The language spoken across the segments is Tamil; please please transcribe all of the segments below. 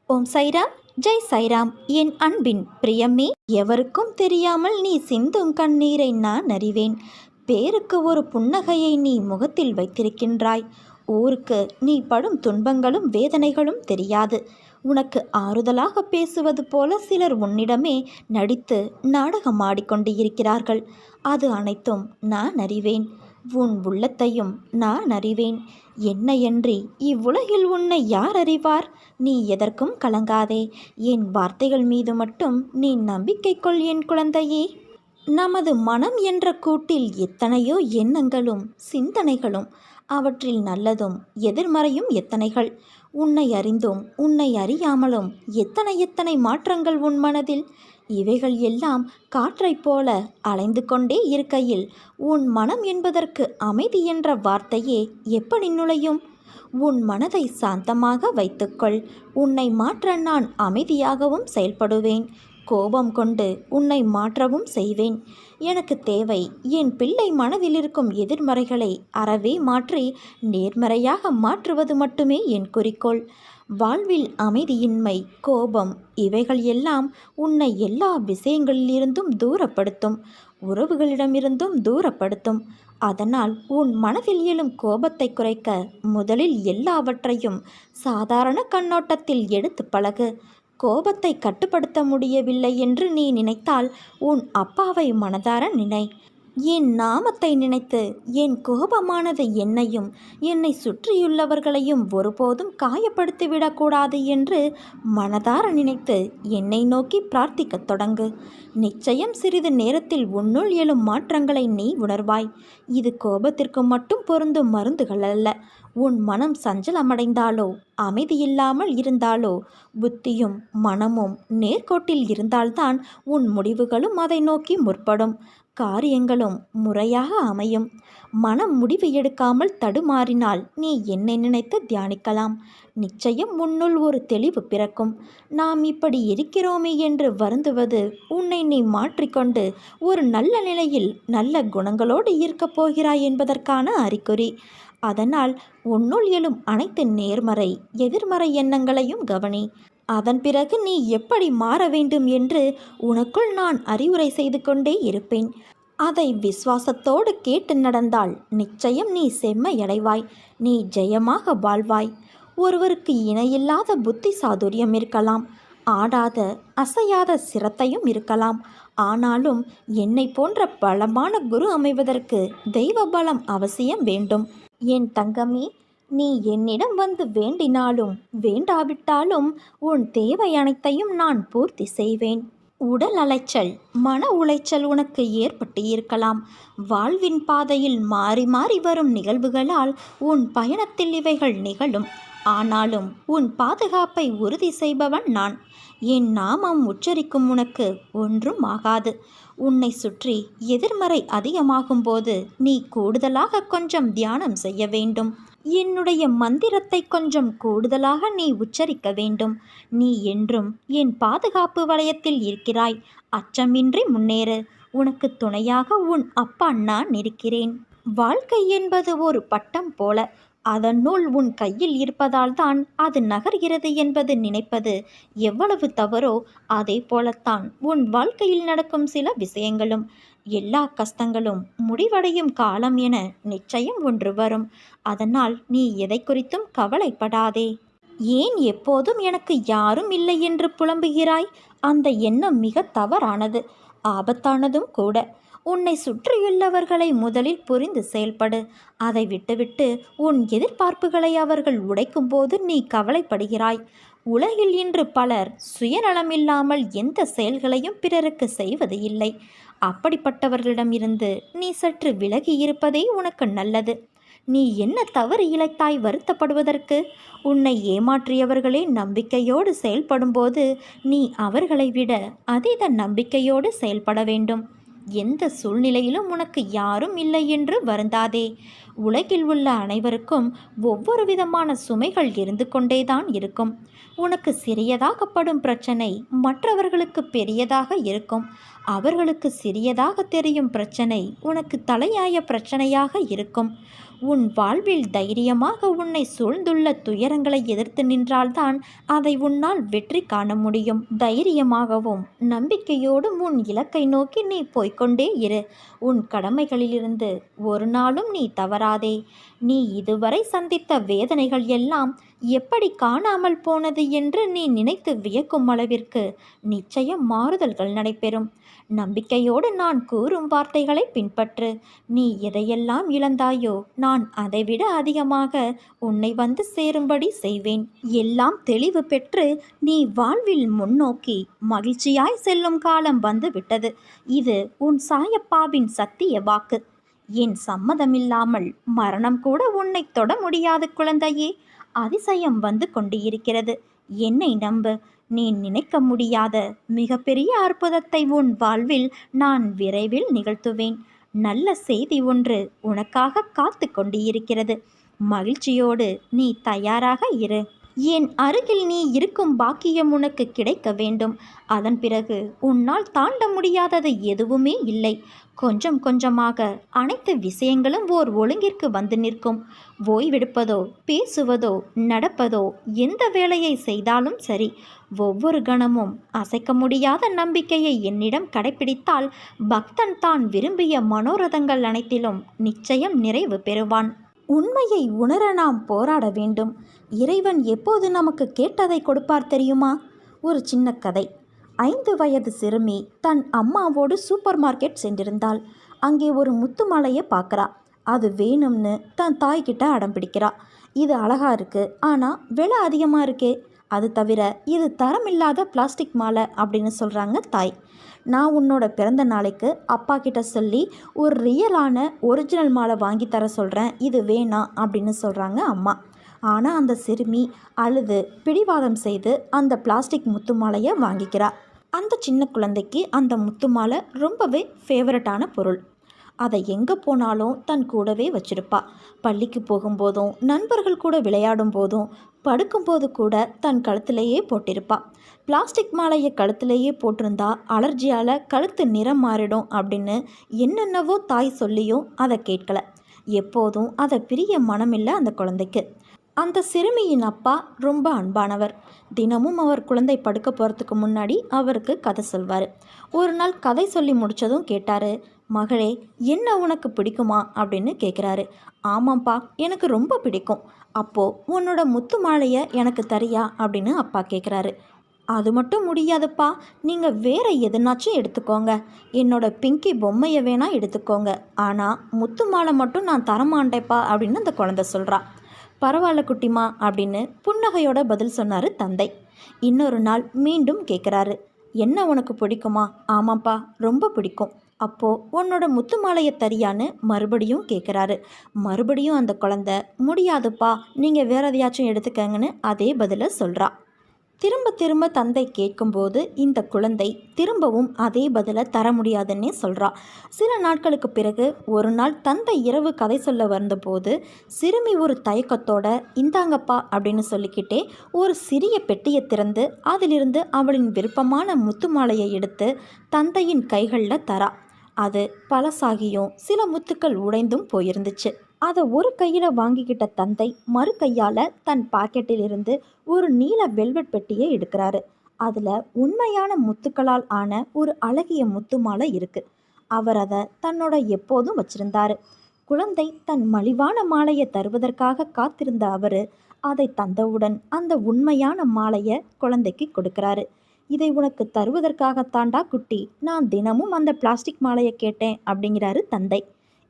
ஓம் சைராம், ஜெய் சைராம். என் அன்பின் பிரியமே, எவருக்கும் தெரியாமல் நீ சிந்தும் கண்ணீரை நான் அறிவேன். பேருக்கு ஒரு புன்னகையை நீ முகத்தில் வைத்திருக்கின்றாய். ஊருக்கு நீ படும் துன்பங்களும் வேதனைகளும் தெரியாது. உனக்கு ஆறுதலாக பேசுவது போல சிலர் உன்னிடமே நடித்து நாடகமாடிக்கொண்டு இருக்கிறார்கள். அது அனைத்தும் நான் அறிவேன். உன் உள்ளத்தையும் நான் அறிவேன். என்னையன்றி இவ்வுலகில் உன்னை யார் அறிவார்? நீ எதற்கும் கலங்காதே. என் வார்த்தைகள் மீது மட்டும் நீ நம்பிக்கை கொள் என் குழந்தையே. நமது மனம் என்ற கூட்டில் எத்தனையோ எண்ணங்களும் சிந்தனைகளும், அவற்றில் நல்லதும் எதிர்மறையும் எத்தனைகள். உன்னை அறிந்தும் உன்னை அறியாமலும் எத்தனை மாற்றங்கள் உன் மனதில். இவைகள் எல்லாம் காற்றைப் போல அலைந்து கொண்டே இருக்கையில் உன் மனம் என்பதற்கு அமைதி என்ற வார்த்தையே எப்படி நுழையும்? உன் மனதை சாந்தமாக வைத்துக்கொள். உன்னை மாற்ற நான் அமைதியாகவும் செயல்படுவேன். கோபம் கொண்டு உன்னை மாற்றவும் செய்வேன். எனக்கு தேவை என் பிள்ளை மனதில் இருக்கும் எதிர்மறைகளை அறவே மாற்றி நேர்மறையாக மாற்றுவது மட்டுமே என் குறிக்கோள். வாழ்வில் அமைதியின்மை, கோபம் இவைகள் எல்லாம் உன்னை எல்லா விஷயங்களிலிருந்தும் தூரப்படுத்தும், உறவுகளிடமிருந்தும் தூரப்படுத்தும். அதனால் உன் மனதில் எழும் கோபத்தை குறைக்க முதலில் எல்லாவற்றையும் சாதாரண கண்ணோட்டத்தில் எடுத்து பழகு. கோபத்தை கட்டுப்படுத்த முடியவில்லை என்று நீ நினைத்தால் உன் அப்பாவை மனதார நினை. என் நாமத்தை நினைத்து என் கோபமானது என்னையும் என்னை சுற்றியுள்ளவர்களையும் ஒருபோதும் காயப்படுத்திவிடக்கூடாது என்று மனதார நினைத்து என்னை நோக்கி பிரார்த்திக்கத் தொடங்கு. நிச்சயம் சிறிது நேரத்தில் உன்னுள் எழும் மாற்றங்களை நீ உணர்வாய். இது கோபத்திற்கு மட்டும் பொருந்தும் மருந்துகள் அல்ல. உன் மனம் சஞ்சலமடைந்தாலோ, அமைதியில்லாமல் இருந்தாலோ, புத்தியும் மனமும் நேர்கோட்டில் இருந்தால்தான் உன் முடிவுகளும் அதை நோக்கி முற்படும், காரியங்களும் முறையாக அமையும். மனம் முடிவு எடுக்காமல் தடுமாறினால் நீ என்னை நினைத்து தியானிக்கலாம். நிச்சயம் உன்னுள் ஒரு தெளிவு பிறக்கும். நாம் இப்படி இருக்கிறோமே என்று வருந்துவது உன்னை நீ மாற்றிக்கொண்டு ஒரு நல்ல நிலையில் நல்ல குணங்களோடு இருக்கப் போகிறாய் என்பதற்கான அறிகுறி. அதனால் உன்னுள் எழும் அனைத்து நேர்மறை எதிர்மறை எண்ணங்களையும் கவனி. அதன் பிறகு நீ எப்படி மாற வேண்டும் என்று உனக்குள் நான் அறிவுரை செய்து கொண்டே இருப்பேன். அதை விசுவாசத்தோடு கேட்டு நடந்தால் நிச்சயம் நீ செம்மையடைவாய். நீ ஜெயமாக வாழ்வாய். ஒருவருக்கு இணையில்லாத புத்தி சாதுரியம் இருக்கலாம், ஆடாத அசையாத சிரத்தையும் இருக்கலாம். ஆனாலும் என்னை போன்ற பலமான குரு அமைவதற்கு தெய்வ பலம் அவசியம் வேண்டும். என் தங்கமே, நீ என்னிடம் வந்து வேண்டினாலும் வேண்டாவிட்டாலும் உன் தேவை அனைத்தையும் நான் பூர்த்தி செய்வேன். உடல் அலைச்சல், மன உளைச்சல் உனக்கு ஏற்பட்டு இருக்கலாம். வாழ்வின் பாதையில் மாறி மாறி வரும் நிகழ்வுகளால் உன் பயணத்தில் இவைகள் நிகழும். ஆனாலும் உன் பாதுகாப்பை உறுதி செய்பவன் நான். என் நாமம் உச்சரிக்கும் உனக்கு ஒன்றும் ஆகாது. உன்னை சுற்றி எதிர்மறை அதிகமாகும் போது நீ கூடுதலாக கொஞ்சம் தியானம் செய்ய வேண்டும். என்னுடைய மந்திரத்தை கொஞ்சம் கூடுதலாக நீ உச்சரிக்க வேண்டும். நீ என்றும் என் பாதுகாப்பு வளையத்தில் இருக்கிறாய். அச்சமின்றி முன்னேறு. உனக்கு துணையாக உன் அப்பா நான் இருக்கிறேன். வாழ்க்கை என்பது ஒரு பட்டம் போல. அதனுள் உன் கையில் இருப்பதால் தான் அது நகர்கிறது என்பது நினைப்பது எவ்வளவு தவறோ அதே போலத்தான் உன் வாழ்க்கையில் நடக்கும் சில விஷயங்களும். எல்லா கஷ்டங்களும் முடிவடையும் காலம் என நிச்சயம் ஒன்று வரும். அதனால் நீ எதை குறித்தும் கவலைப்படாதே. ஏன் எப்போதும் எனக்கு யாரும் இல்லை என்று புலம்புகிறாய்? அந்த எண்ணம் மிக தவறானது, ஆபத்தானதும் கூட. உன்னை சுற்றியுள்ளவர்களை முதலில் புரிந்து செயல்படு. அதை விட்டுவிட்டு உன் எதிர்பார்ப்புகளை அவர்கள் உடைக்கும் போது நீ கவலைப்படுகிறாய். உலகில் இன்று பலர் சுயநலமில்லாமல் எந்த செயல்களையும் பிறருக்கு செய்வது இல்லை. அப்படிப்பட்டவர்களிடமிருந்து நீ சற்று விலகி இருப்பதே உனக்கு நல்லது. நீ என்ன தவறு இழைத்தாய் வருத்தப்படுவதற்கு? உன்னை ஏமாற்றியவர்களே நம்பிக்கையோடு செயல்படும்போது நீ அவர்களை விட அதீத நம்பிக்கையோடு செயல்பட வேண்டும். எந்த சூழ்நிலையிலும் உனக்கு யாரும் இல்லை என்று வருந்தாதே. உலகில் உள்ள அனைவருக்கும் ஒவ்வொரு விதமான சுமைகள் இருந்து கொண்டேதான் இருக்கும். உனக்கு சிறியதாகப்படும் பிரச்சனை மற்றவர்களுக்கு பெரியதாக இருக்கும். அவர்களுக்கு சிறியதாக தெரியும் பிரச்சனை உனக்கு தலையாய பிரச்சனையாக இருக்கும். உன் வாழ்வில் தைரியமாக உன்னை சூழ்ந்துள்ள துயரங்களை எதிர்த்து நின்றால்தான் அதை உன்னால் வெற்றி காண முடியும். தைரியமாகவும் நம்பிக்கையோடும் உன் இலக்கை நோக்கி நீ போய்க்கொண்டே இரு. உன் கடமைகளிலிருந்து ஒரு நாளும் நீ தவறாதே. நீ இதுவரை சந்தித்த வேதனைகள் எல்லாம் எப்படி காணாமல் போனது என்று நீ நினைத்து வியக்கும் அளவிற்கு நிச்சயம் மாறுதல்கள் நடைபெறும். நம்பிக்கையோடு நான் கூறும் வார்த்தைகளை பின்பற்று. நீ எதையெல்லாம் இழந்தாயோ நான் அதைவிட அதிகமாக உன்னை வந்து சேரும்படி செய்வேன். எல்லாம் தெளிவு பெற்று நீ வாழ்வில் முன்னோக்கி மகிழ்ச்சியாய் செல்லும் காலம் வந்து விட்டது. இது உன் சாயப்பாவின் சத்திய வாக்கு. என் சம்மதமில்லாமல் மரணம் கூட உன்னை தொட முடியாது குழந்தையே. அதிசயம் வந்து கொண்டிருக்கிறது. என்னை நம்பு. நீ நினைக்க முடியாத மிகப்பெரிய அற்புதத்தை உன் வாழ்வில் நான் விரைவில் நிகழ்த்துவேன். நல்ல செய்தி ஒன்று உனக்காக காத்து கொண்டிருக்கிறது. மகிழ்ச்சியோடு நீ தயாராக இரு. என் அருகில் நீ இருக்கும் பாக்கியம் உனக்கு கிடைக்க வேண்டும். அதன் பிறகு உன்னால் தாண்ட முடியாதது எதுவுமே இல்லை. கொஞ்சம் கொஞ்சமாக அனைத்து விஷயங்களும் ஓர் ஒழுங்கிற்கு வந்து நிற்கும். ஓய்வெடுப்பதோ பேசுவதோ நடப்பதோ எந்த வேலையை செய்தாலும் சரி, ஒவ்வொரு கணமும் அசைக்க முடியாத நம்பிக்கையை என்னிடம் கடைப்பிடித்தால் பக்தன் தான் விரும்பிய மனோரதங்கள் அனைத்திலும் நிச்சயம் நிறைவு பெறுவான். உண்மையை உணர நாம் போராட வேண்டும். இறைவன் எப்போது நமக்கு கேட்டதை கொடுப்பார் தெரியுமா? ஒரு சின்ன கதை. 5 வயது சிறுமி தன் அம்மாவோடு சூப்பர் மார்க்கெட் சென்றிருந்தாள். அங்கே ஒரு முத்து மாலையை பார்க்குறா. அது வேணும்னு தன் தாய்கிட்ட அடம் பிடிக்கிறா. இது அழகா இருக்கு, ஆனால் விலை அதிகமாக இருக்கே. அது தவிர இது தரமில்லாத பிளாஸ்டிக் மாலை அப்படின்னு சொல்கிறாங்க தாய். நான் உன்னோட பிறந்த நாளைக்கு அப்பா கிட்ட சொல்லி ஒரு ரியலான ஒரிஜினல் மாலை வாங்கி தர சொல்கிறேன், இது வேணாம் அப்படின்னு சொல்கிறாங்க அம்மா. ஆனால் அந்த சிறுமி அழுது பிடிவாதம் செய்து அந்த பிளாஸ்டிக் முத்து மாலையை வாங்கிக்கிறா. அந்த சின்ன குழந்தைக்கு அந்த முத்து மாலை ரொம்பவே ஃபேவரட்டான பொருள். அதை எங்கே போனாலும் தன் கூடவே வச்சிருப்பா. பள்ளிக்கு போகும்போதும் நண்பர்கள் கூட விளையாடும் போதும் படுக்கும்போது கூட தன் கழுத்திலேயே போட்டிருப்பா. பிளாஸ்டிக் மாலையை கழுத்திலேயே போட்டிருந்தா அலர்ஜியால் கழுத்து நிறம் மாறிடும் அப்படின்னு என்னென்னவோ தாய் சொல்லியும் அதை கேட்கல. எப்போதும் அதை பிரிய மனமில்லை அந்த குழந்தைக்கு. அந்த சிறுமியின் அப்பா ரொம்ப அன்பானவர். தினமும் அவர் குழந்தை படுக்க போகிறதுக்கு முன்னாடி அவருக்கு கதை சொல்வார். ஒரு நாள் கதை சொல்லி முடித்ததும் கேட்டார், மகளே, என்ன உனக்கு பிடிக்குமா அப்படின்னு கேட்குறாரு. ஆமாம்ப்பா, எனக்கு ரொம்ப பிடிக்கும். அப்போது உன்னோட முத்து மாலையை எனக்கு தரியா அப்படின்னு அப்பா கேட்குறாரு. அது மட்டும் முடியாதுப்பா, நீங்கள் வேறு எதுனாச்சும் எடுத்துக்கோங்க. என்னோட பிங்கி பொம்மையை வேணால் எடுத்துக்கோங்க, ஆனால் முத்து மாலை மட்டும் நான் தரமாட்டேப்பா அப்படின்னு அந்த குழந்தை சொல்கிறா. பரவாயில்ல குட்டிமா அப்படின்னு புன்னகையோட பதில் சொன்னார் தந்தை. இன்னொரு நாள் மீண்டும் கேட்குறாரு, என்ன உனக்கு பிடிக்குமா? ஆமாப்பா, ரொம்ப பிடிக்கும். அப்போது உன்னோட முத்து மாலையை தரியான்னு மறுபடியும் கேட்குறாரு. மறுபடியும் அந்த குழந்தை, முடியாதுப்பா, நீங்கள் வேறு எதையாச்சும் எடுத்துக்கங்கன்னு அதே பதிலை சொல்கிறா. திரும்ப திரும்ப தந்தை கேட்கும்போது இந்த குழந்தை திரும்பவும் அதே பதிலை தர முடியாதுன்னே சொல்கிறா. சில நாட்களுக்கு பிறகு ஒரு நாள் தந்தை இரவு கதை சொல்ல வந்தபோது சிறுமி ஒரு தயக்கத்தோட, இந்தாங்கப்பா அப்படின்னு சொல்லிக்கிட்டே ஒரு சிறிய பெட்டியை திறந்து அதிலிருந்து அவளின் விருப்பமான முத்து மாலையை எடுத்து தந்தையின் கைகளில் தரா. அது பழசாகியும் சில முத்துக்கள் உடைந்தும் போயிருந்துச்சு. அதை ஒரு கையில் வாங்கிக்கிட்ட தந்தை மறு கையால் தன் பாக்கெட்டிலிருந்து ஒரு நீல வெல்வெட் பெட்டியை எடுக்கிறாரு. அதில் உண்மையான முத்துக்களால் ஆன ஒரு அழகிய முத்து மாலை இருக்குது. அவர் அதை தன்னோட எப்போதும் வச்சிருந்தாரு. குழந்தை தன் மலிவான மாலையை தருவதற்காக காத்திருந்த அவர் அதை தந்தவுடன் அந்த உண்மையான மாலையை குழந்தைக்கு கொடுக்கிறாரு. இதை உனக்கு தருவதற்காகத்தாண்டா குட்டி நான் தினமும் அந்த பிளாஸ்டிக் மாலையை கேட்டேன் அப்படிங்கிறாரு தந்தை.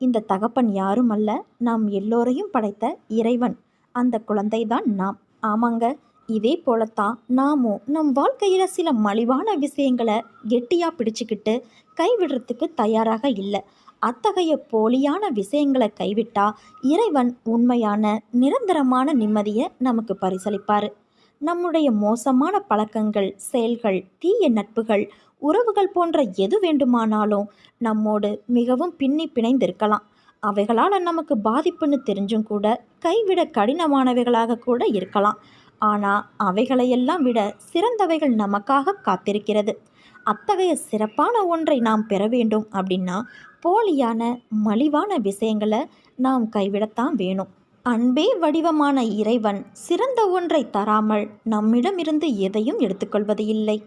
இந்த தகப்பன் யாரும் அல்ல, நாம் எல்லோரையும் படைத்த இறைவன். அந்த குழந்தை தான் நாம். ஆமாங்க, இதே போலத்தான் நாமும் நம் வாழ்க்கையில் சில மலிவான விஷயங்களை கெட்டியாக பிடிச்சிக்கிட்டு கைவிடுறதுக்கு தயாராக இல்லை. அத்தகைய போலியான விஷயங்களை கைவிட்டா இறைவன் உண்மையான நிரந்தரமான நிம்மதியை நமக்கு பரிசளிப்பார். நம்முடைய மோசமான பழக்கங்கள், செயல்கள், தீய நட்புகள், உறவுகள் போன்ற எது வேண்டுமானாலும் நம்மோடு மிகவும் பின்னி பிணைந்திருக்கலாம். அவைகளால் நமக்கு பாதிப்புன்னு தெரிஞ்சும் கூட கைவிட கடினமானவைகளாக கூட இருக்கலாம். ஆனால் அவைகளையெல்லாம் விட சிறந்தவைகள் நமக்காக காத்திருக்கிறது. அத்தகைய சிறப்பான ஒன்றை நாம் பெற வேண்டும் அப்படின்னா போலியான மலிவான விஷயங்களை நாம் கைவிடத்தான் வேணும். அன்பே வடிவமான இறைவன் சிறந்த ஒன்றை தராமல் நம்மிடமிருந்து எதையும் எடுத்துக்கொள்வது இல்லை.